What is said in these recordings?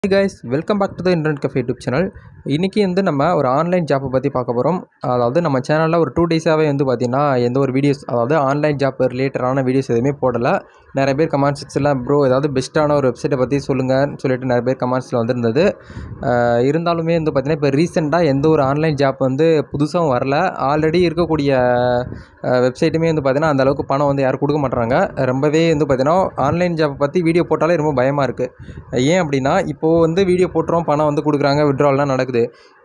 Hey guys, welcome back to the Internet Cafe YouTube channel. இன்றைக்கி நம்ம ஒரு online ஜாப்பை பற்றி பார்க்க போகிறோம். அதாவது நம்ம சேனலில் ஒரு 2 டேஸாகவே பார்த்திங்கன்னா எந்த ஒரு வீடியோஸ், அதாவது ஆன்லைன் ஜாப் ரிலேட்டடான வீடியோஸ் எதுவுமே போடலை. நிறைய பேர் கமெண்ட் செக்ஷனில் ப்ரோ ஏதாவது பெஸ்ட்டான ஒரு வெப்சைட்டை பற்றி சொல்லுங்கன்னு சொல்லிட்டு நிறைய பேர் கமெண்ட்ஸில் வந்திருந்தது. இருந்தாலுமே பார்த்திங்கன்னா இப்போ ரீசெண்டாக எந்த ஒரு ஆன்லைன் ஜாப் புதுசாகவும் வரல. ஆல்ரெடி இருக்கக்கூடிய வெப்சைட்டுமே பார்த்திங்கன்னா அந்தளவுக்கு பணம் யாரும் கொடுக்க மாட்டுறாங்க. ரொம்பவே பார்த்திங்கன்னா ஆன்லைன் ஜாப்பை பற்றி வீடியோ போட்டாலே ரொம்ப பயமாக இருக்குது. ஏன் அப்படின்னா இப்போது வீடியோ போட்டுறோம், பணம் கொடுக்குறாங்க, விட்ரால்லாம் நடக்குது.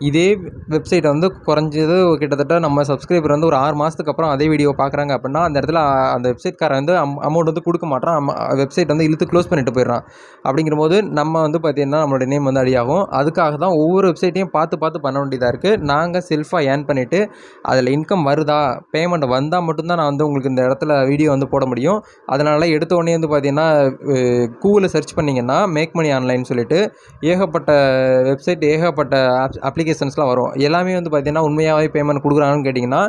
இதே வெப்சைட் குறைஞ்சது கிட்டத்தட்ட நம்ம சப்ஸ்கிரைபர் ஒரு 6 மாதத்துக்கு அப்புறம் அதே வீடியோ பார்க்குறாங்க அப்படின்னா அந்த இடத்துல அந்த வெப்சைட்காரன் அமௌண்ட் கொடுக்க மாட்டான். வெப்சைட் இழுத்து க்ளோஸ் பண்ணிட்டு போயிடுறான். அப்படிங்கிற போது நம்ம பார்த்திங்கன்னா நம்மளோட நேம் அடியாகும். அதுக்காக தான் ஒவ்வொரு வெப்சைட்டையும் பார்த்து பண்ண வேண்டியதாக இருக்குது. நாங்கள் செல்ஃபாக ஏர்ன் பண்ணிவிட்டு அதில் இன்கம் வருதா, பேமெண்ட் வந்தால் மட்டும்தான் நான் உங்களுக்கு இந்த இடத்துல வீடியோ போட முடியும். அதனால் எடுத்த உடனே பார்த்திங்கன்னா கூகுளில் சர்ச் பண்ணிங்கன்னா மேக் மணி ஆன்லைன் சொல்லிட்டு ஏகப்பட்ட வெப்சைட், ஏகப்பட்ட அப்ளிகேஷன்ஸ்லாம் வரும். எல்லாமே பார்த்திங்கன்னா உண்மையாகவே பேமெண்ட் கொடுக்குறாங்கன்னு கேட்டிங்கன்னா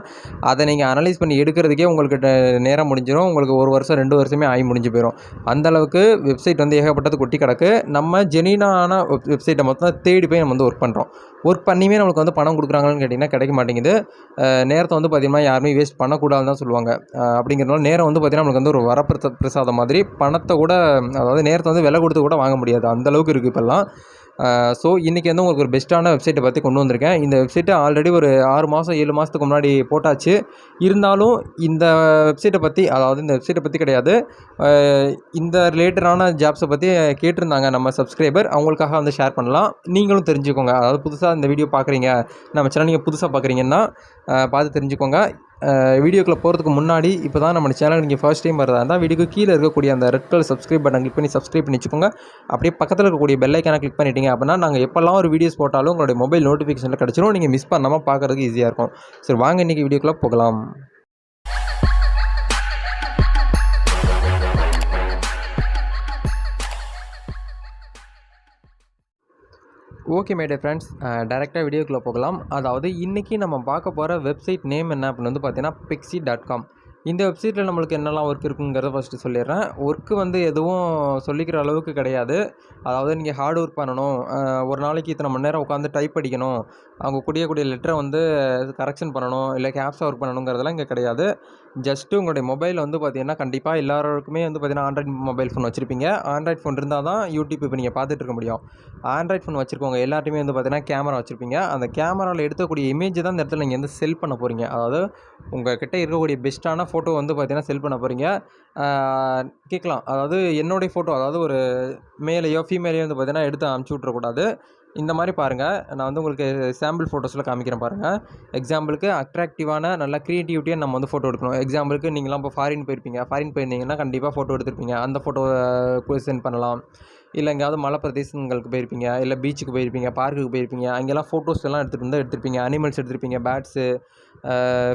அதை நீங்கள் அனலைஸ் பண்ணி எடுக்கிறதுக்கே உங்களுக்கு நேரம் முடிஞ்சிடும். உங்களுக்கு 1 வருஷம் 2 வருஷமே ஆகி முடிஞ்சு போயிடும். அந்தளவுக்கு வெப்சைட் ஏகப்பட்டது கொட்டி கிடக்கு. நம்ம ஜெனியூனான வெப்சைட்டை மொத்தம் தேடி போய் நம்ம ஒர்க் பண்ணுறோம். ஒர்க் பண்ணியுமே நம்மளுக்கு பணம் கொடுக்குறாங்கன்னு கேட்டிங்கன்னா கிடைக்க மாட்டேங்குது. நேரத்தை பார்த்திங்கன்னா யாருமே வேஸ்ட் பண்ணக்கூடாதுன்னு தான் சொல்லுவாங்க. அப்படிங்கிறனால நேரம் பார்த்திங்கன்னா நம்மளுக்கு ஒரு வரப்பிரசாதம் மாதிரி. பணத்தை கூட, அதாவது நேரத்தை விலை கொடுத்து கூட வாங்க முடியாது, அந்தளவுக்கு இருக்குது இப்போல்லாம். ஸோ இன்றைக்கி உங்களுக்கு ஒரு பெஸ்ட்டான வெப்சைட்டை பற்றி கொண்டு வந்திருக்கேன். இந்த வெப்சைட்டை ஆல்ரெடி ஒரு 6 மாதம் 7 மாதத்துக்கு முன்னாடி போட்டாச்சு. இருந்தாலும் இந்த வெப்சைட்டை பற்றி, அதாவது இந்த வெப்சைட்டை பற்றி கிடையாது, இந்த ரிலேட்டடான ஜாப்ஸை பற்றி கேட்டிருந்தாங்க நம்ம சப்ஸ்கிரைபர். அவங்களுக்காக ஷேர் பண்ணலாம். நீங்களும் தெரிஞ்சுக்கோங்க. அதாவது புதுசாக இந்த வீடியோ பார்க்குறீங்க, நம்ம சேனல் நீங்கள் புதுசாக பார்க்குறீங்கன்னா பார்த்து தெரிஞ்சுக்கோங்க. வீடியோக்குள்ளே போகிறதுக்கு முன்னாடி இப்போ தான் நம்ம சேனல் நீங்கள் ஃபர்ஸ்ட் டைம் வரதா இருந்தால் வீடியோக்கு கீழே இருக்கக்கூடிய அந்த red colour subscribe button click பண்ணி சப்ஸ்கிரைப் பண்ணி வச்சுக்கோங்க. அப்படியே பக்கத்தில் இருக்கக்கூடிய பெல் ஐக்கானை கிளிக் பண்ணிட்டீங்க அப்படின்னா நாங்கள் எப்போல்லாம் ஒரு வீடியோஸ் போட்டாலும் உங்களுடைய மொபைல் நோட்டிஃபிகேஷனில் கிடச்சிரும். நீங்கள் மிஸ் பண்ணாமல் பார்க்குறதுக்கு ஈஸியாக இருக்கும். சரி, வாங்க இன்றைக்கி வீடியோக்குள்ளே போகலாம். ஓகே மை டியர் ஃப்ரெண்ட்ஸ், டைரெக்டாக வீடியோக்குள்ளே போகலாம். அதாவது இன்றைக்கி நம்ம பார்க்க போகிற வெப்சைட் நேம் என்ன அப்படின்னு பார்த்தீங்கன்னா pexi.com. இந்த வெப்சைட்டில் நம்மளுக்கு என்னெல்லாம் ஒர்க் இருக்குங்கிறத ஃபஸ்ட்டு சொல்லிடுறேன். ஒர்க்கு எதுவும் சொல்லிக்கிற அளவுக்கு கிடையாது. அதாவது நீங்கள் ஹார்ட் ஒர்க் பண்ணணும், ஒரு நாளைக்கு இத்தனை மணி நேரம் உட்காந்து டைப் அடிக்கணும், அவங்க கூடிய லெட்டரை கரெக்ஷன் பண்ணணும், இல்லை கேப்ஸாக ஒர்க் பண்ணணுங்கிறதெல்லாம் இங்கே கிடையாது. ஜஸ்ட்டு உங்களுடைய மொபைல் பார்த்திங்கன்னா கண்டிப்பாக எல்லாருக்குமே பார்த்திங்கன்னா ஆண்ட்ராய்ட் மொபைல் ஃபோன் வச்சுருப்பீங்க. ஆண்ட்ராய்ட் ஃபோன் இருந்தால் தான் யூடியூப் இப்போ நீங்கள் பார்த்துட்டு இருக்க முடியும். ஆண்ட்ராய்ட் ஃபோன் வச்சுருக்கவங்க எல்லாத்தையுமே பார்த்திங்கன்னா கேமரா வச்சுருப்பீங்க. அந்த கேமராவில் எடுக்கக்கூடிய இமேஜ் தான் இந்த இடத்துல நீங்கள் செல் பண்ண போகிறீங்க. அதாவது உங்கள் கிட்டே இருக்கக்கூடிய பெஸ்ட்டான ஃபோட்டோ பார்த்திங்கன்னா செல் பண்ண போகிறீங்க. கேட்கலாம், அதாவது என்னுடைய ஃபோட்டோ, அதாவது ஒரு மேலேயோ ஃபீமேலையோ பார்த்திங்கன்னா எடுத்து அனுப்பிச்சி விட்றக்கூடாது. இந்த மாதிரி பாருங்கள், நான் உங்களுக்கு சாம்பிள் ஃபோட்டோஸில் காமிக்கிறேன் பாருங்கள். எக்ஸாம்பிளுக்கு அட்ராக்டிவான நல்ல க்ரியேட்டிவிட்டியாக நம்ம ஃபோட்டோ எடுக்கணும். எக்ஸாம்பிளுக்கு நீங்களாம் இப்போ ஃபாரின் போயிருப்பீங்க. ஃபாரின் போயிருந்தீங்கன்னா கண்டிப்பாக ஃபோட்டோ எடுத்திருப்பீங்க. அந்த ஃபோட்டோவை சென்ட் பண்ணலாம். இல்லை எங்கேயாவது மலை பிரதேசங்களுக்கு போயிருப்பீங்க, இல்லை பீச்சுக்கு போயிருப்பீங்க, பார்க்குக்கு போயிருப்பீங்க. அங்கெல்லாம் ஃபோட்டோஸ் எல்லாம் எடுத்துருப்பீங்க. அனிமல்ஸ் எடுத்திருப்பீங்க, பேர்ட்ஸு,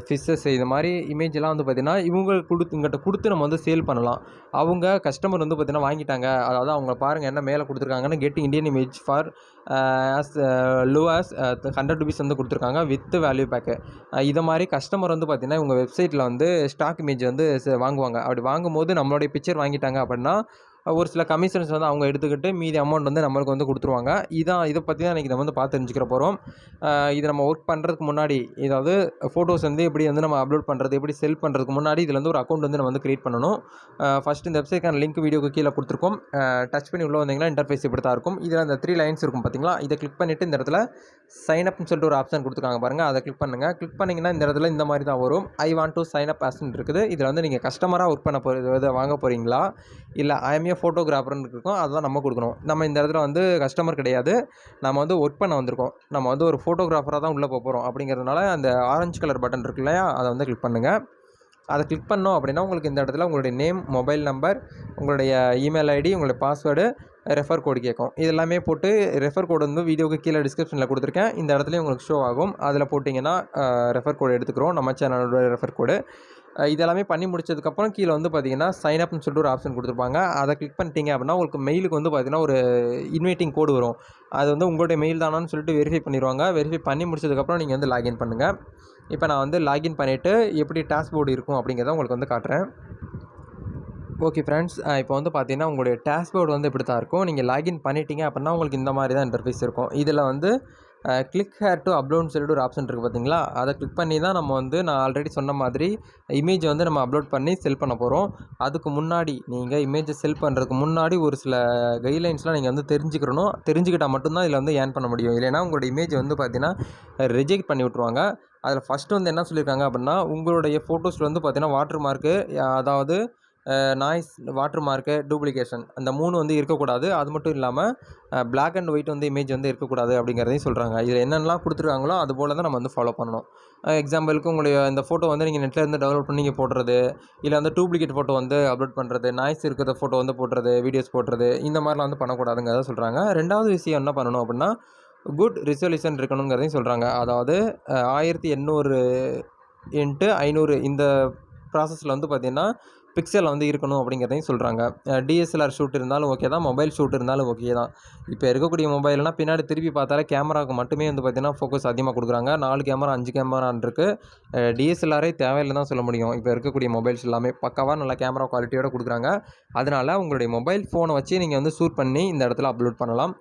ஃபிஷ்ஷஸ், இது மாதிரி இமேஜெல்லாம் பார்த்திங்கன்னா இவங்கள்கிட்ட கொடுத்து நம்ம சேல் பண்ணலாம். அவங்க கஸ்டமர் பார்த்திங்கன்னா வாங்கிட்டாங்க. அதாவது அவங்க பாருங்கள் என்ன மேலே கொடுத்துருக்காங்கன்னு, get Indian image for as low as 100 rupees கொடுத்துருக்காங்க வித் வேல்யூ பேக்கு. இதை மாதிரி கஸ்டமர் பார்த்திங்கன்னா இவங்க வெப்சைட்டில் ஸ்டாக் இமேஜ் வாங்குவாங்க. அப்படி வாங்கும்போது நம்மளுடைய பிக்சர் வாங்கிட்டாங்க அப்படின்னா ஒரு சில கமிஷன்ஸ் அவங்க எடுத்துக்கிட்டு மீதி அமௌண்ட் நம்மளுக்கு கொடுத்துருவாங்க. இதை பற்றி தான் இன்றைக்கி நம்ம பார்த்து தெரிஞ்சுக்கிற போகிறோம். இது நம்ம ஒர்க் பண்ணுறதுக்கு முன்னாடி, ஏதாவது ஃபோட்டோஸ் எப்படி நம்ம அப்லோட் பண்ணுறது, எப்படி செல் பண்ணுறதுக்கு முன்னாடி இதில் ஒரு அக்கௌண்ட் நம்ம க்ரியேட் பண்ணணும். ஃபஸ்ட் இந்த வெப்சைட்கான லிங்க் வீடியோக்கு கீழே கொடுத்துருக்கோம். டச் பண்ணி உள்ளே வந்தீங்கன்னா இன்டர்ஃபேஸ் இப்படி தான் இருக்கும். இதில் அந்த 3 லைன்ஸ் இருக்கும் பார்த்திங்களா, இதை கிளிக் பண்ணிவிட்டு இந்த இடத்துல சைன் அப்னு சொல்லிட்டு ஒரு ஆப்ஷன் கொடுத்துருக்காங்க பாருங்கள். அதை கிளிக் பண்ணுங்கள். கிளிக் பண்ணிங்கன்னா இந்த இடத்துல இந்த மாதிரி தான் வரும். I want to sign up option இருக்குது. இதில் நீங்கள் கஸ்டமராக ஒர்க் பண்ண வாங்க போகிறீங்களா, இல்லை ஐஎம்ஏ ஃபோட்டோகிராஃபர்னு இருக்கும், அதுதான் நம்ம கொடுக்கணும். நம்ம இந்த இடத்துல கஸ்டமர் கிடையாது, நம்ம ஒர்க் பண்ண வந்திருக்கோம். நம்ம ஒரு ஃபோட்டோகிராஃபராக தான் உள்ளே போகிறோம். அப்படிங்கிறதுனால அந்த ஆரஞ்சு கலர் பட்டன் இருக்கு இல்லையா, அதை கிளிக் பண்ணுங்கள். அதை கிளிக் பண்ணோம் அப்படின்னா உங்களுக்கு இந்த இடத்துல உங்களுடைய நேம், மொபைல் நம்பர், உங்களுடைய இமெயில் ஐடி, உங்களுடைய பாஸ்வேர்டு, ரெஃபர் கோடு கேட்கும். இது எல்லாமே போட்டு ரெஃபர் கோடு வீடியோக்கு கீழே டிஸ்கிரிப்ஷனில் கொடுத்துருக்கேன். இந்த இடத்துலையும் உங்களுக்கு ஷோ ஆகும். அதில் போட்டிங்கன்னா ரெஃபர் கோடு எடுத்துக்கிறோம், நம்ம சேனலோட ரெஃபர் கோடு. இதெல்லாமே பண்ணி முடிச்சதுக்கப்புறம் கீழே பார்த்திங்கன்னா சைன் அப்னு சொல்லிட்டு ஒரு ஆப்ஷன் கொடுத்துருப்பாங்க. அதை கிளிக் பண்ணிட்டீங்க அப்படின்னா உங்களுக்கு மெயிலுக்கு பார்த்திங்கன்னா ஒரு இன்வைட்டிங் கோடு வரும். அது உங்களுடைய மெயில் தானான்னு சொல்லிட்டு வெரிஃபை பண்ணிடுவாங்க. வெரிஃபை பண்ணி முடிச்சதுக்கப்புறம் நீங்கள் லாகின் பண்ணுங்கள். இப்போ நான் லாகின் பண்ணிவிட்டு எப்படி டாஸ்க் போர்டு இருக்கும் அப்படிங்கிறத உங்களுக்கு காட்டுறேன். ஓகே ஃப்ரெண்ட்ஸ், இப்போ வந்து பார்த்தீங்கன்னா, உங்களுடைய டேஷ்போர்டு வந்து இப்படி தான் இருக்கும். நீங்கள் லாகின் பண்ணிட்டீங்க அப்படின்னா, உங்களுக்கு இந்த மாதிரி தான் இன்டர்ஃபேஸ் இருக்கும். இதில் வந்து கிளிக் ஹேர் டு அப்லோட்னு சொல்லிட்டு ஒரு ஆப்ஷன் இருக்குது பார்த்தீங்களா? அதை கிளிக் பண்ணி தான் நம்ம வந்து நான் ஆல்ரெடி சொன்ன மாதிரி இமேஜ் வந்து நம்ம அப்லோட் பண்ணி செல் பண்ண போகிறோம். அதுக்கு முன்னாடி நீங்கள் இமேஜை செல் பண்ணுறதுக்கு முன்னாடி ஒரு சில கைட்லைன்ஸ்லாம் நீங்கள் வந்து தெரிஞ்சுக்கிறணும். தெரிஞ்சுக்கிட்டால் மட்டும்தான் இதில் வந்து ஏர்ன் பண்ண முடியும். இல்லைன்னா உங்களோட இமேஜ் வந்து பார்த்தீங்கன்னா ரிஜெக்ட் பண்ணி விட்ருவாங்க. அதில் ஃபஸ்ட்டு வந்து என்ன சொல்லியிருக்காங்க அப்படின்னா, உங்களுடைய ஃபோட்டோஸில் வந்து பார்த்தீங்கன்னா வாட்டர் மார்க்கு, அதாவது நாய்ஸ், வாட்டர் மார்க்கு, டூப்ளிகேஷன் அந்த 3 வந்து இருக்கக்கூடாது. அது மட்டும் இல்லாமல் பிளாக் அண்ட் ஒயிட் வந்து இமேஜ் வந்து இருக்கக்கூடாது அப்படிங்கிறதையும் சொல்கிறாங்க. இதில் என்னென்னலாம் கொடுத்துருக்காங்களோ அது போல் தான் நம்ம வந்து ஃபாலோ பண்ணணும். எக்ஸாம்பிளுக்கு உங்களுடைய இந்த ஃபோட்டோ வந்து நீங்கள் நெட்டில் இருந்து டவுன்லோட் பண்ணி நீங்கள் போடுறது, இல்லை வந்து டூப்ளிகேட் ஃபோட்டோ வந்து அப்லோட் பண்ணுறது, நாய்ஸ் இருக்கிற ஃபோட்டோ வந்து போடுறது, வீடியோஸ் போடுறது, இந்த மாதிரிலாம் வந்து பண்ணக்கூடாதுங்கிறத சொல்கிறாங்க. 2வது விஷயம் என்ன பண்ணணும் அப்படின்னா, குட் ரிசல்யூஷன் இருக்கணுங்கிறதையும் சொல்கிறாங்க. அதாவது 1800 இன்ட்டு 500 இந்த ப்ராசஸில் வந்து பார்த்திங்கன்னா பிக்சல் வந்து இருக்கணும் அப்படிங்கிறதையும் சொல்கிறாங்க. டிஎஸ்எல்ஆர் ஷூட் இருந்தாலும் ஓகே தான், மொபைல் ஷூட் இருந்தாலும் ஓகே தான். இப்போ இருக்கக்கூடிய மொபைல்னால் பின்னாடி திருப்பி பார்த்தாலே கேமராவுக்கு மட்டுமே வந்து பார்த்திங்கன்னா ஃபோக்கஸ் அதிகமாக கொடுக்குறாங்க. 4 கேமரா 5 கேமரான்னு இருக்குது. டிஎஸ்எல்ஆரே தேவையில்லை தான் சொல்ல முடியும். இப்போ இருக்கக்கூடிய மொபைல்ஸ் எல்லாமே பக்காவாக நல்ல கேமரா குவாலிட்டியோடு கொடுக்குறாங்க. அதனால் உங்களுடைய மொபைல் ஃபோனை வச்சு நீங்கள் வந்து ஷூட் பண்ணி இந்த இடத்துல அப்லோட் பண்ணலாம்.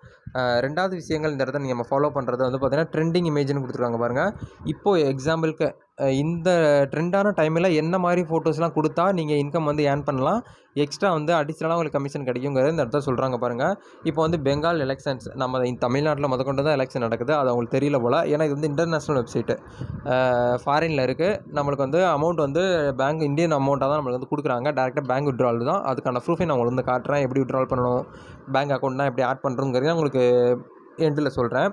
2வது விஷயங்கள் இந்த இடத்துல நம்ம ஃபாலோ பண்ணுறது வந்து பார்த்திங்கன்னா ட்ரெண்டிங் இமேஜ்னு கொடுத்துருக்காங்க பாருங்கள். இப்போது எக்ஸாம்பிளுக்கு இந்த ட்ரெண்டான டைமில் என்ன மாதிரி ஃபோட்டோஸ்லாம் கொடுத்தா நீங்கள் இன்கம் வந்து ஏர்ன் பண்ணலாம், எக்ஸ்ட்ரா வந்து அடிஷ்னலாக உங்களுக்கு கமிஷன் கிடைக்குங்கிறது இந்த இடத்துல சொல்கிறாங்க பாருங்கள். இப்போ வந்து பெங்கால் எலெக்ஷன்ஸ் நம்ம தமிழ்நாட்டில் முதற்கொண்டு தான் எலெக்ஷன் நடக்குது. அது அவங்களுக்கு தெரியல போல். ஏன்னா இது வந்து இன்டர்நேஷ்னல் வெப்சைட்டு, ஃபாரினில் இருக்குது. நம்மளுக்கு வந்து அமௌண்ட் வந்து பேங்க் இந்தியன் அமௌண்ட்டாக தான் நம்மளுக்கு வந்து கொடுக்குறாங்க. டேரெக்டாக பேங்க் விட்ரால் தான். அதுக்கான ப்ரூஃபை நான் உங்களுக்கு வந்து காட்டுறேன். எப்படி விட்ரால் பண்ணணும், பேங்க் அக்கௌண்ட்னா எப்படி ஆட் பண்ணுறோங்கிறத உங்களுக்கு எண்டில் சொல்கிறேன்.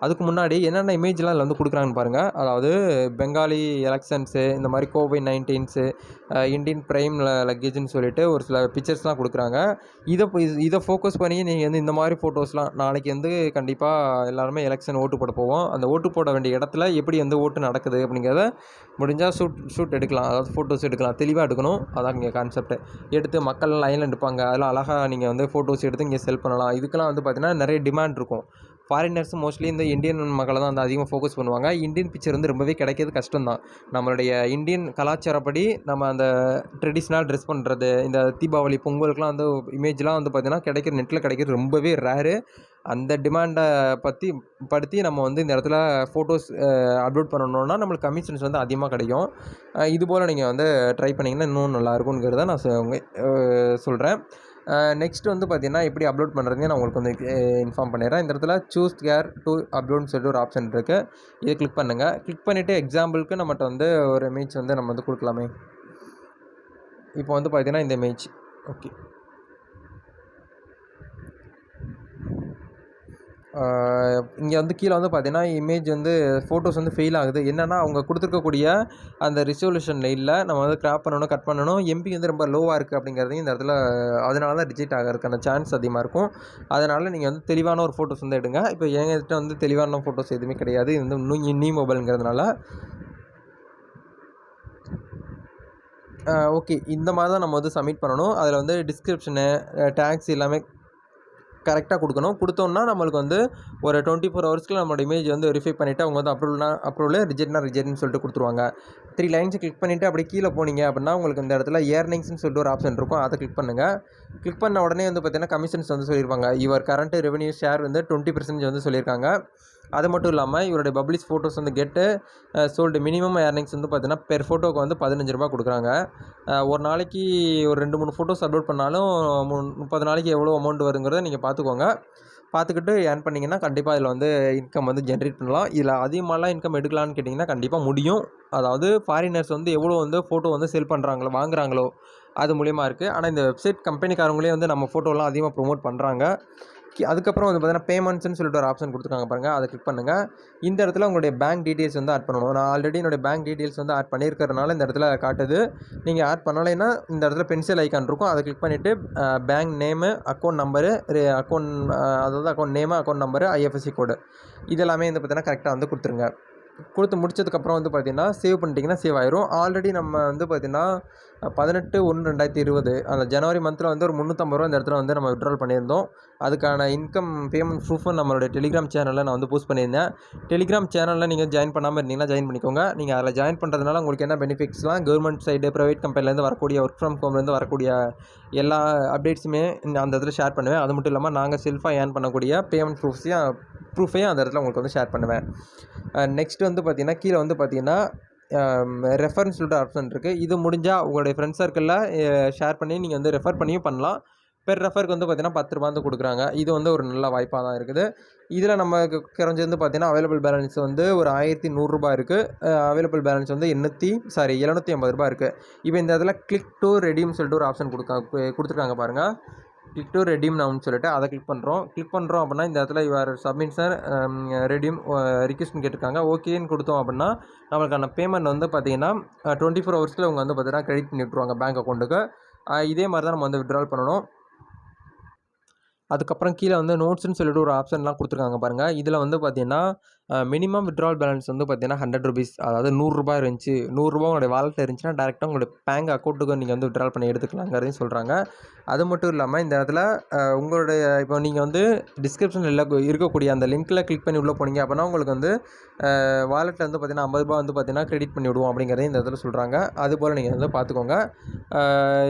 அதுக்கு முன்னாடி என்னென்ன இமேஜ்லாம் இதில் வந்து கொடுக்குறாங்கன்னு பாருங்கள். அதாவது பெங்காலி எலெக்ஷன்ஸு, இந்த மாதிரி கோவிட்-19 இண்டியன் பிரைம் லக்கேஜ்னு சொல்லிட்டு ஒரு சில பிக்சர்ஸ்லாம் கொடுக்குறாங்க. இதை ஃபோக்கஸ் பண்ணி நீங்கள் வந்து இந்த மாதிரி ஃபோட்டோஸ்லாம் நாளைக்கு வந்து கண்டிப்பாக எல்லாருமே எலெக்ஷன் ஓட்டு போட போவோம். அந்த ஓட்டு போட வேண்டிய இடத்துல எப்படி வந்து ஓட்டு நடக்குது அப்படிங்கிறத முடிஞ்சால் ஷூட் எடுக்கலாம். அதாவது ஃபோட்டோஸ் எடுக்கலாம், தெளிவாக எடுக்கணும். அதான் இங்கே கான்செப்ட்டு. எடுத்து மக்கள் லைனில் எடுப்பாங்க. அதெல்லாம் அழகாக நீங்கள் வந்து ஃபோட்டோஸ் எடுத்து இங்கே செல் பண்ணலாம். இதுக்கெல்லாம் வந்து பார்த்திங்கன்னா நிறைய டிமாண்ட் இருக்கும். ஃபாரினர்ஸ் மோஸ்ட்லி இந்த இந்தியன் மக்களை தான் வந்து அதிகமாக ஃபோக்கஸ் பண்ணுவாங்க. இந்தியன் பிக்சர் வந்து ரொம்பவே கிடைக்கிறது கஷ்டம் தான். நம்மளுடைய இந்தியன் கலாச்சாரப்படி நம்ம அந்த ட்ரெடிஷ்னல் ட்ரெஸ் பண்ணுறது, இந்த தீபாவளி பொங்கலுக்குலாம் வந்து இமேஜ்லாம் வந்து பார்த்திங்கன்னா கிடைக்கிற நெட்டில் கிடைக்கிறது ரொம்பவே ரேரு. அந்த டிமாண்டை படுத்தி நம்ம வந்து இந்த இடத்துல ஃபோட்டோஸ் அப்லோட் பண்ணணுன்னா நம்மளுக்கு கமிஷன்ஸ் வந்து அதிகமாக கிடைக்கும். இதுபோல் நீங்கள் வந்து ட்ரை பண்ணிங்கன்னா இன்னும் நல்லாயிருக்குங்கிறத நான் சொல்கிறேன். நெக்ஸ்ட் வந்து பார்த்திங்கன்னா எப்படி அப்லோட் பண்ணுறதுன்னு நான் உங்களுக்கு வந்து இன்ஃபார்ம் பண்ணிடுறேன். இந்த இடத்துல சூஸ் கேர் டு அப்லோட்னு சொல்லிட்டு ஒரு ஆப்ஷன் இருக்குது. இதை கிளிக் பண்ணுங்கள். கிளிக் பண்ணிவிட்டு எக்ஸாம்பிளுக்கு நம்மகிட்ட வந்து ஒரு இமேஜ் வந்து நம்ம வந்து கொடுக்கலாமே. இப்போ வந்து பார்த்திங்கன்னா இந்த இமேஜ் ஓகே. இங்கே வந்து கீழே வந்து பார்த்திங்கன்னா இமேஜ் வந்து ஃபோட்டோஸ் வந்து ஃபெயில் ஆகுது. என்னென்னா அவங்க கொடுத்துருக்கக்கூடிய அந்த ரிசல்யூஷனில் இல்லை. நம்ம வந்து கிராப் பண்ணணும், கட் பண்ணணும். எம்பி வந்து ரொம்ப லோவாக இருக்குது அப்படிங்கிறதையும் இந்த இடத்துல அதனால தான் ரிஜெக்ட் ஆகிறதுக்கான சான்ஸ் அதிகமாக இருக்கும். அதனால் நீங்கள் வந்து தெளிவான ஒரு ஃபோட்டோஸ் வந்து எடுங்க. இப்போ என்கிட்ட வந்து தெளிவான ஃபோட்டோஸ் எதுவுமே கிடையாது. இது வந்து நியூ மொபைலுங்கிறதுனால ஓகே. இந்த மாதிரி தான் நம்ம வந்து சப்மிட் பண்ணணும். அதில் வந்து டிஸ்கிரிப்ஷனு, டேக்ஸ் எல்லாமே கரெக்டாக கொடுக்கணும். கொடுத்தோம்னா நம்மளுக்கு வந்து ஒரு 24 ஹவர்ஸ்க்குள்ள நம்மளோட இமேஜ் வந்து வெரிஃபை பண்ணிவிட்டு அவங்க வந்து அப்ரூவல், ரிஜெக்ட்னு சொல்லிட்டு கொடுத்துருவாங்க. 3 லைன்ஸை கிளிக் பண்ணிவிட்டு அப்படியே கீழே போனீங்க அப்படின்னா உங்களுக்கு இந்த இடத்துல ஏர்னிங்ஸ்னு சொல்லிட்டு ஒரு ஆப்ஷன் இருக்கும். அதை கிளிக் பண்ணுங்கள். கிளிக் பண்ண உடனே வந்து பார்த்திங்கன்னா கமிஷன்ஸ் வந்து சொல்லியிருப்பாங்க. யுவர் கரண்ட் ரெவன்யூ ஷேர் வந்து 20% வந்து சொல்லியிருக்காங்க. அது மட்டும் இல்லாமல் இவருடைய பப்ளிஷ் ஃபோட்டோஸ் வந்து கெட்டு சோல்டு மினிமம் ஏர்னிங்ஸ் வந்து பார்த்தீங்கன்னா பெர் ஃபோட்டோக்கு வந்து ₹15 கொடுக்குறாங்க. ஒரு நாளைக்கு ஒரு 2-3 ஃபோட்டோஸ் அப்லோட் பண்ணாலும் 30 நாளைக்கு எவ்வளோ அமௌண்ட் வருங்கிறத நீங்கள் பார்த்துக்கோங்க. பார்த்துக்கிட்டு ஏர்ன் பண்ணிங்கன்னா கண்டிப்பாக இதில் வந்து இன்கம் வந்து ஜென்ரேட் பண்ணலாம். இதில் அதிகமாகலாம் இன்கம் எடுக்கலான்னு கேட்டிங்கன்னா கண்டிப்பாக முடியும். அதாவது ஃபாரினர்ஸ் வந்து எவ்வளோ வந்து ஃபோட்டோ வந்து செல் பண்ணுறாங்களோ, வாங்குகிறாங்களோ அது மூலியமாக இருக்குது. ஆனால் இந்த வெப்சைட் கம்பெனிக்காரங்களே வந்து நம்ம ஃபோட்டோலாம் அதிகமாக ப்ரொமோட் பண்ணுறாங்க. அதுக்கப்புறம் வந்து பார்த்தீங்கன்னா பேமெண்ட்ஸ்னு சொல்லிட்டு ஒரு ஆப்ஷன் கொடுத்துருக்காங்க பாருங்கள். அதை கிளிக் பண்ணுங்கள். இந்த இடத்துல உங்களுடைய பேங்க் டீட்டெயில்ஸ் வந்து ஆட் பண்ணணும். நான் ஆல்ரெடி என்னுடைய பேங்க் டீட்டெயில்ஸ் வந்து ஆட் பண்ணியிருக்கிறதுனால இந்த இடத்துல காட்டுது. நீங்கள் ஆட் பண்ணலைன்னா இந்த இடத்துல பென்சில் ஐக்கான் இருக்கும். அதை கிளிக் பண்ணிவிட்டு bank name, account number, account name, account number, IFSC கோடு இதெல்லாமே வந்து பார்த்தீங்கன்னா கரெக்டாக வந்து கொடுத்துருங்க. கொடுத்து முடிச்சதுக்கப்புறம் வந்து பார்த்திங்கன்னா சேவ் பண்ணிட்டீங்கன்னா சேவ் ஆயிரும். ஆல்ரெடி நம்ம வந்து பார்த்திங்கன்னா 18/1/2020 அந்த ஜனவரி மந்தில் வந்து ஒரு ரூ. 350 இந்த இடத்துல வந்து நம்ம வித்ட்ரால் பண்ணியிருந்தோம். அதுக்கான இன்கம் பேமெண்ட் ப்ரூஃபும் நம்மளுடைய டெலிகிராம் சேனலில் நான் வந்து போஸ்ட் பண்ணியிருந்தேன். டெலிகிராம் சேனலில் நீங்கள் ஜாயின் பண்ணாமல் இருந்தீங்கன்னா ஜாயின் பண்ணிக்கோங்க. நீங்கள் அதில் ஜாயின் பண்ணுறதுனால உங்களுக்கு என்ன பெனிஃபிட்ஸ்லாம் கவர்மெண்ட் சைடு, ப்ரைவேட் கம்பெனிலேருந்து வரக்கூடிய ஒர்க் ஃப்ரம் ஹோம்லேருந்து வரக்கூடிய எல்லா அப்டேட்ஸுமே அந்த இடத்துல ஷேர் பண்ணுவேன். அது மட்டும் இல்லாமல் நாங்கள் செல்ஃபாக ஏர்ன் பண்ணக்கூடிய பேமெண்ட் ப்ரூஃபையும் அந்த இடத்துல உங்களுக்கு வந்து ஷேர் பண்ணுவேன். நெக்ஸ்ட் வந்து பார்த்திங்கன்னா கீழே வந்து பார்த்திங்கன்னா ரெஃபரன்ஸ் சொல்லிட்டு ஆப்ஷன் இருக்குது. இது முடிஞ்சால் உங்களுடைய ஃப்ரெண்ட்ஸ் சர்க்கிளில் ஷேர் பண்ணி நீங்கள் வந்து ரெஃபர் பண்ணியும் பண்ணலாம். பெர் ரெஃபருக்கு வந்து பார்த்திங்கன்னா ₹10 வந்து கொடுக்குறாங்க. இது வந்து ஒரு நல்ல வாய்ப்பாக தான் இருக்குது. இதில் நமக்கு குறைஞ்சது வந்து பார்த்திங்கன்னா அவைலபிள் பேலன்ஸ் வந்து ஒரு ₹1100 இருக்குது. அவைலபிள் பேலன்ஸ் வந்து ₹750 இருக்குது. இப்போ இந்த இடத்துல கிளிக் டு ரெடீம் சொல்லிட்டு ஒரு ஆப்ஷன் கொடுத்துருக்காங்க பாருங்கள். கிளிக் டு ரெடீம் நவுன்னு சொல்லிட்டு அதை கிளிக் பண்ணுறோம் அப்படின்னா இந்த இடத்துல யுவர் சப்மிஷன் ரெடீம் ரிக்வெஸ்ட்னு கேட்டிருக்காங்க. ஓகேன்னு கொடுத்தோம் அப்படின்னா நம்மளுக்கான பேமெண்ட் வந்து பார்த்திங்கன்னா 24 ஹவர்ஸில் அவங்க வந்து பார்த்திங்கன்னா கிரெடிட் பண்ணி விட்ருவாங்க பேங்க் அக்கௌண்ட்டுக்கு. இதே மாதிரி தான் நம்ம வந்து வித்ட்ரால் பண்ணணும். அதுக்கப்புறம் கீழே வந்து நோட்ஸ்னு சொல்லிட்டு ஒரு ஆப்ஷன்லாம் கொடுத்துருக்காங்க பாருங்கள். இதில் வந்து பார்த்திங்கன்னா மினிமம் வித்ட்ரால் பேலன்ஸ் வந்து பார்த்திங்கன்னா ₹100, அதாவது ₹100 இருந்துச்சு. ₹100 உங்களுடைய வாலெட்டில் இருந்துச்சுன்னா டேரெக்டாக உங்களுடைய பேங்க் அக்கௌண்ட்டுக்கு நீங்கள் வந்து வித்ட்ரால் பண்ணி எடுத்துக்கலாங்கிறதையும் சொல்கிறாங்க. அது மட்டும் இல்லாமல் இந்த இடத்துல உங்களுடைய இப்போ நீங்கள் வந்து டிஸ்கிரிப்ஷனில் இருக்கக்கூடிய அந்த லிங்க்கில் கிளிக் பண்ணி உள்ளே போனீங்க அப்படின்னா உங்களுக்கு வந்து வாலெட்டில் வந்து பார்த்திங்கன்னா ₹50 வந்து பார்த்திங்கன்னா கிரெடிட் பண்ணி விடுவோம் அப்படிங்கிறதையும் இந்த இடத்துல சொல்கிறாங்க. அதுபோல் நீங்கள் வந்து பார்த்துக்கோங்க.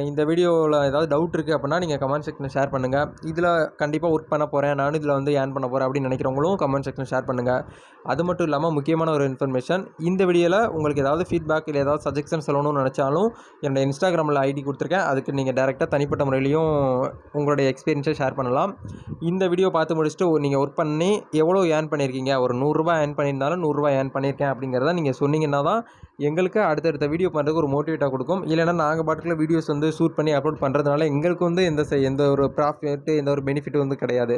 இந்த வீடியோவில் ஏதாவது டவுட் இருக்குது அப்படின்னா நீங்கள் கமெண்ட் செக்ஷனில் ஷேர் பண்ணுங்கள். இதில் கண்டிப்பாக ஒர்க் பண்ண போகிறேன், நானும் இதில் வந்து ஏர்ன் பண்ண போகிறேன் அப்படின்னு நினைக்கிறவங்களும் கமெண்ட் செக்ஷனில் ஷேர் பண்ணுங்கள். அது மட்டும் இல்லாமல் முக்கியமான ஒரு இன்ஃபர்மேஷன், இந்த வீடியோவில் உங்களுக்கு ஏதாவது ஃபீட்பேக் இல்லை ஏதாவது சஜெஷன் சொல்லணும்னு நினச்சாலும் என்னோடய இன்ஸ்டாகிராமில் ஐடி கொடுத்துருக்கேன். அதுக்கு நீங்கள் டேரெக்டாக தனிப்பட்ட முறையிலையும் உங்களுடைய எக்ஸ்பீரியன்ஸை ஷேர் பண்ணலாம். இந்த வீடியோ பார்த்து முடிச்சுட்டு நீங்கள் ஒர்க் பண்ணி எவ்வளோ ஏர்ன் பண்ணியிருக்கீங்க, ஒரு ₹100 ஏர்ன் பண்ணியிருந்தாலும் ₹100 ஏர்ன் பண்ணியிருக்கேன் அப்படிங்கிறத நீங்கள் சொன்னீங்கன்னா தான் எங்களுக்கு அடுத்தடுத்த வீடியோ பண்ணுறதுக்கு ஒரு மோட்டிவேட்டாக கொடுக்கும். இல்லைன்னா நாங்கள் பாட்டுக்குள்ள வீடியோஸ் வந்து ஷூட் பண்ணி அப்லோட் பண்ணுறதுனால எங்களுக்கு வந்து எந்த ஒரு ப்ராஃபிட்டு எந்த ஒரு பெனிஃபிட் வந்து கிடையாது.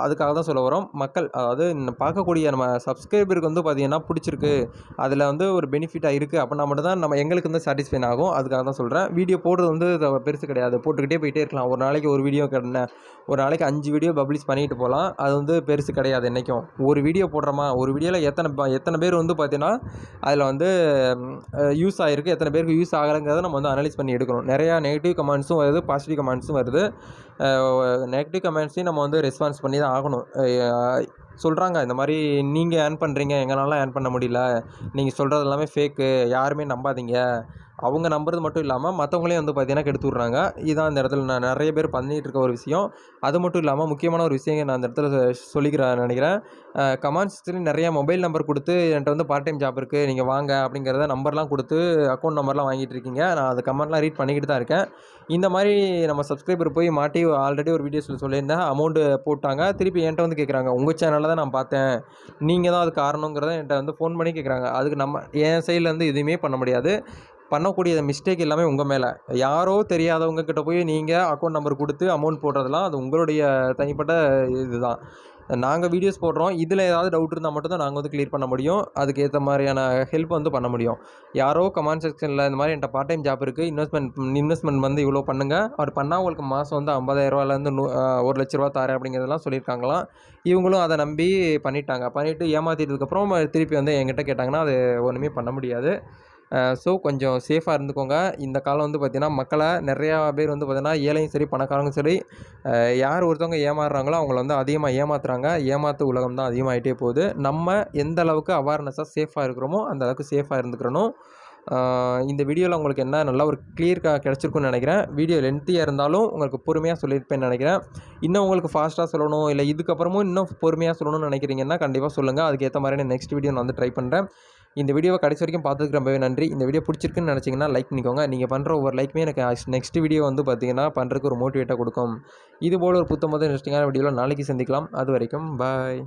அதுக்காக தான் சொல்ல வரோம். மக்கள் அதாவது பார்க்கக்கூடிய நம்ம சப்ஸ்கிரைபருக்கு வந்து பார்த்திங்கன்னா பிடிச்சிருக்கு, அதில் வந்து ஒரு பெனிஃபிட்டாக இருக்குது அப்படின்னா மட்டும் தான் எங்களுக்கு வந்து சாட்டிஸ்ஃபைன் ஆகும். அதுக்காக தான் சொல்கிறேன். வீடியோ போடுறது வந்து பெருசு கிடையாது, போட்டுக்கிட்டே போயிட்டே இருக்கலாம். ஒரு நாளைக்கு ஒரு வீடியோ ஒரு நாளைக்கு 5 வீடியோ பப்ளிஷ் பண்ணிட்டு போகலாம். அது வந்து பெருசு கிடையாது. என்றைக்கும் ஒரு வீடியோ போடுறோமா, ஒரு வீடியோவில் எத்தனை பேர் வந்து பார்த்திங்கன்னா அதில் வந்து யூஸ் ஆகிருக்கு, எத்தனை பேருக்கு யூஸ் ஆகலைங்கிறத நம்ம வந்து அனலைஸ் பண்ணி எடுக்கணும். நிறையா நெகட்டிவ் கமெண்ட்ஸும் வருது, பாசிட்டிவ் கமெண்ட்ஸும் வருது. நெகட்டிவ் கமெண்ட்ஸையும் நம்ம வந்து ரெஸ்பான்ஸ் பண்ணி தான் ஆகணும். சொல்கிறாங்க இந்த மாதிரி நீங்கள் ஏர்ன் பண்ணுறீங்க, எங்களால் ஏர்ன் பண்ண முடியல, நீங்கள் சொல்கிறது எல்லாமே ஃபேக்கு, யாருமே நம்பாதீங்க. அவங்க நம்புறது மட்டும் இல்லாமல் மற்றவங்களையும் வந்து பார்த்திங்கன்னா கெடுத்து விட்றாங்க. இதுதான் இந்த இடத்துல நான் நிறைய பேர் பண்ணிகிட்டு இருக்க ஒரு விஷயம். அது மட்டும் இல்லாமல் முக்கியமான ஒரு விஷயம் நான் அந்த இடத்துல சொல்லிக்கிறேன் நினைக்கிறேன். கமெண்ட்ஸ்லேயும் நிறையா மொபைல் நம்பர் கொடுத்து என்கிட்ட வந்து பார்ட் டைம் ஜாப் இருக்குது, நீங்கள் வாங்க அப்படிங்கிறத நம்பர்லாம் கொடுத்து அக்கௌண்ட் நம்பர்லாம் வாங்கிட்டு இருக்கீங்க. நான் அது கமெண்ட்லாம் ரீட் பண்ணிக்கிட்டு தான் இருக்கேன். இந்த மாதிரி நம்ம சப்ஸ்கிரைபர் போய் மாட்டி ஆல்ரெடி ஒரு வீடியோஸில் சொல்லியிருந்தேன், அமௌண்ட்டு போட்டாங்க. திருப்பி என்கிட்ட வந்து கேட்குறாங்க, உங்கள் சேனலில் தான் நான் பார்த்தேன், நீங்கள் தான் அது காரணங்கிறத என்கிட்ட வந்து ஃபோன் பண்ணி கேட்குறாங்க. அதுக்கு என் சைட்லேருந்து எதுவுமே பண்ண முடியாது. பண்ணக்கூடிய மிஸ்டேக் எல்லாமே உங்கள் மேலே. யாரோ தெரியாதவங்க கிட்ட போய் நீங்கள் அக்கௌண்ட் நம்பர் கொடுத்து அமௌண்ட் போடுறதெல்லாம் அது உங்களுடைய தனிப்பட்ட இதுதான். நாங்கள் வீடியோஸ் போடுறோம், இதில் ஏதாவது டவுட் இருந்தால் மட்டும் தான் நாங்கள் வந்து கிளியர் பண்ண முடியும். அதுக்கு ஏற்ற மாதிரியான ஹெல்ப் வந்து பண்ண முடியும். யாரோ கமெண்ட் செக்ஷனில் இந்த மாதிரி என்கிட்ட பார்ட் டைம் ஜாப் இருக்குது, இன்வெஸ்ட்மெண்ட் வந்து இவ்வளோ பண்ணுங்கள், அவர் பண்ணால் உங்களுக்கு மாதம் வந்து ₹50,000லேருந்து ₹1,00,000 தரேன் அப்படிங்கிறதெல்லாம் சொல்லியிருக்காங்களாம். இவங்களும் அதை நம்பி பண்ணிவிட்டு ஏமாற்றிட்டதுக்கப்புறம் திருப்பி வந்து என்கிட்ட கேட்டாங்கன்னா அது ஒன்றுமே பண்ண முடியாது. ஸோ கொஞ்சம் சேஃபாக இருந்துக்கோங்க. இந்த காலம் வந்து பார்த்திங்கன்னா மக்களை நிறையா பேர் வந்து பார்த்திங்கன்னா ஏழையும் சரி பணக்காரங்களும் சரி யார் ஒருத்தவங்க ஏமாறுறாங்களோ அவங்கள வந்து அதிகமாக ஏமாத்துறாங்க. ஏமாத்து உலகம் தான் அதிகமாகிட்டே போகுது. நம்ம எந்த அளவுக்கு அவேர்னஸாக சேஃபாக இருக்கிறோமோ அந்த அளவுக்கு சேஃபாக இருந்துக்கிறணும். இந்த வீடியோவில் உங்களுக்கு என்ன நல்லா ஒரு கிளியர் கிடச்சிருக்குன்னு நினைக்கிறேன். வீடியோ லென்த்தியாக இருந்தாலும் உங்களுக்கு பொறுமையாக சொல்லியிருப்பேன்னு நினைக்கிறேன். இன்னும் உங்களுக்கு ஃபாஸ்ட்டாக சொல்லணும், இல்லை இதுக்கப்புறமும் இன்னும் பொறுமையாக சொல்லணும்னு நினைக்கிறீங்கன்னா கண்டிப்பாக சொல்லுங்கள். அதுக்கேற்ற மாதிரி நெக்ஸ்ட் வீடியோ நான் வந்து ட்ரை பண்ணுறேன். இந்த வீடியோவை கடைசி வரைக்கும் பார்த்ததுக்கு ரொம்பவே நன்றி. இந்த வீடியோ பிடிச்சிருக்குன்னு நினச்சிங்கன்னா லைக் பண்ணிக்கோங்க. நீங்கள் பண்ணுற ஒவ்வொரு லைக்குமே எனக்கு நெக்ஸ்ட் வீடியோ வந்து பார்த்திங்கன்னா பண்ணுறதுக்கு ஒரு மோட்டிவேட்டாக கொடுக்கும். இதுபோல் ஒரு புத்தம் இன்ட்ரெஸ்டிங்கான வீடியோவில் நாளைக்கு சந்திக்கலாம். அது வரைக்கும் பாய்.